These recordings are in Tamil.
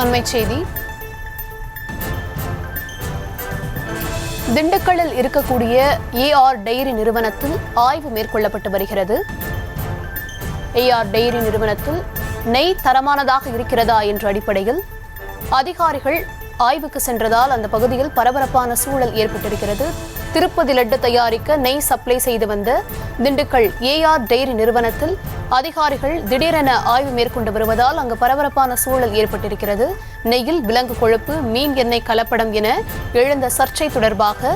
அண்மைச் செய்தி. திண்டுக்கல்லில் இருக்கக்கூடிய ஏஆர் டெய்ரி நிறுவனத்தில் ஆய்வு மேற்கொள்ளப்பட்டு வருகிறது. ஏஆர் டெய்ரி நிறுவனத்தில் நெய் தரமானதாக இருக்கிறதா என்ற அடிப்படையில் அதிகாரிகள் ஆய்வுக்கு சென்றதால் அந்த பகுதியில் பரபரப்பான சூழல் ஏற்பட்டிருக்கிறது. திருப்பதி லட்டு தயாரிக்க நெய் சப்ளை செய்து வந்த திண்டுக்கல் ஏஆர் டெய்ரி நிறுவனத்தில் அதிகாரிகள் திடீரென ஆய்வு மேற்கொண்டு வருவதால் அங்கு பரபரப்பான சூழல் ஏற்பட்டிருக்கிறது. நெய்யில் விலங்கு கொழுப்பு, மீன் எண்ணெய் கலப்படம் என எழுந்த சர்ச்சை தொடர்பாக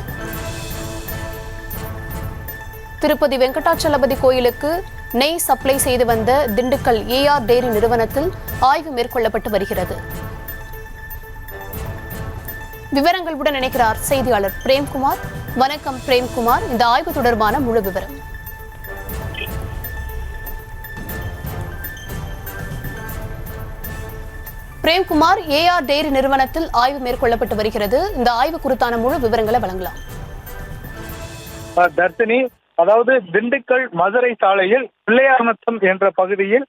திருப்பதி வெங்கடாச்சலபதி கோயிலுக்கு நெய் சப்ளை செய்து வந்த திண்டுக்கல் ஏஆர் டெய்ரி நிறுவனத்தில் ஆய்வு மேற்கொள்ளப்பட்டு வருகிறது. விவரங்களுடன் இணைக்கிறார் செய்தியாளர் பிரேம்குமார். வணக்கம் பிரேம்குமார், இந்த ஆய்வு தொடர்பான முழு விவரம். பிரேம்குமார், ஏஆர் டெய்ரி நிறுவனத்தில் ஆய்வு மேற்கொள்ளப்பட்டு வருகிறது. இந்த ஆய்வு குறித்தான முழு விவரங்களை வழங்கலாம். தர்ஷினி, அதாவது திண்டுக்கல் மதுரை சாலையில் பிள்ளையார்நத்தம் என்ற பகுதியில்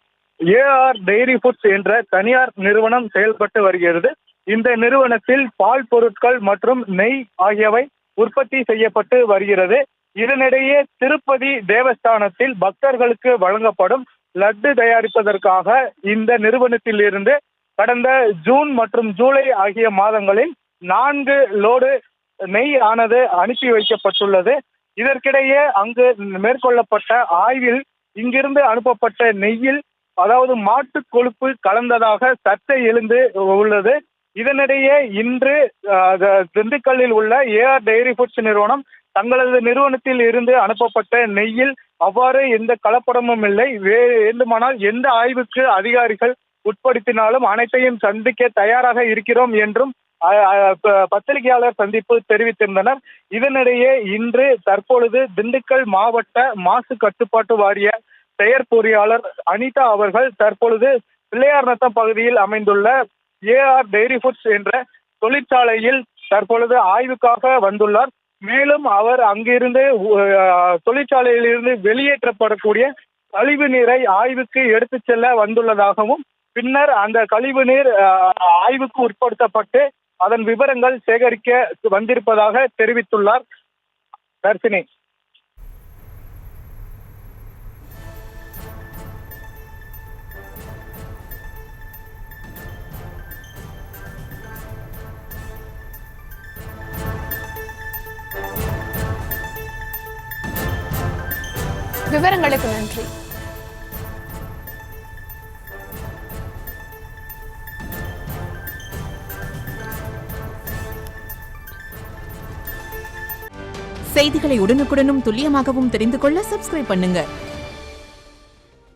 ஏஆர் டெய்ரி ஃபுட்ஸ் என்ற தனியார் நிறுவனம் செயல்பட்டு வருகிறது. இந்த நிறுவனத்தில் பால் பொருட்கள் மற்றும் நெய் ஆகியவை உற்பத்தி செய்யப்பட்டு வருகிறது. இதனிடையே திருப்பதி தேவஸ்தானத்தில் பக்தர்களுக்கு வழங்கப்படும் லட்டு தயாரிப்பதற்காக இந்த நிறுவனத்தில் இருந்து கடந்த ஜூன் மற்றும் ஜூலை ஆகிய மாதங்களில் 4 லோடு நெய் ஆனது அனுப்பி வைக்கப்பட்டுள்ளது. இதற்கிடையே அங்கு மேற்கொள்ளப்பட்ட ஆய்வில் இங்கிருந்து அனுப்பப்பட்ட நெய்யில் அதாவது மாட்டு கொழுப்பு கலந்ததாக சர்ச்சை எழுந்து உள்ளது. இதனிடையே இன்று திண்டுக்கல்லில் உள்ள ஏஆர் டெய்ரி ஃபுட்ஸ் நிறுவனம் தங்களது நிறுவனத்தில் இருந்து அனுப்பப்பட்ட நெய்யில் அவ்வாறு எந்த கலப்படமும் இல்லை, வேண்டுமானால் எந்த ஆய்வுக்கு அதிகாரிகள் உட்படுத்தினாலும் அனைத்தையும் சந்திக்க தயாராக இருக்கிறோம் என்றும் பத்திரிகையாளர் சந்திப்பு தெரிவித்திருந்தனர். இதனிடையே இன்று தற்பொழுது திண்டுக்கல் மாவட்ட மாசு கட்டுப்பாட்டு வாரிய செயற்பொறியாளர் அனிதா அவர்கள் தற்பொழுது பிள்ளையார்நத்தம் பகுதியில் அமைந்துள்ள ஏஆர் டெய்ரி ஃபுட்ஸ் என்ற தொழிற்சாலையில் தற்பொழுது ஆய்வுக்காக வந்துள்ளார். மேலும் அவர் அங்கிருந்து தொழிற்சாலையிலிருந்து வெளியேற்றப்படக்கூடிய கழிவு நீரை ஆய்வுக்கு எடுத்து செல்ல வந்துள்ளதாகவும், பின்னர் அந்த கழிவு நீர் ஆய்வுக்கு உட்படுத்தப்பட்டு அதன் விவரங்கள் சேகரிக்க வந்திருப்பதாக தெரிவித்துள்ளார். தர்ஷினி, விவரங்களுக்கு நன்றி. செய்திகளை உடனுக்குடனும் துல்லியமாகவும் தெரிந்து கொள்ள சப்ஸ்கிரைப் பண்ணுங்க.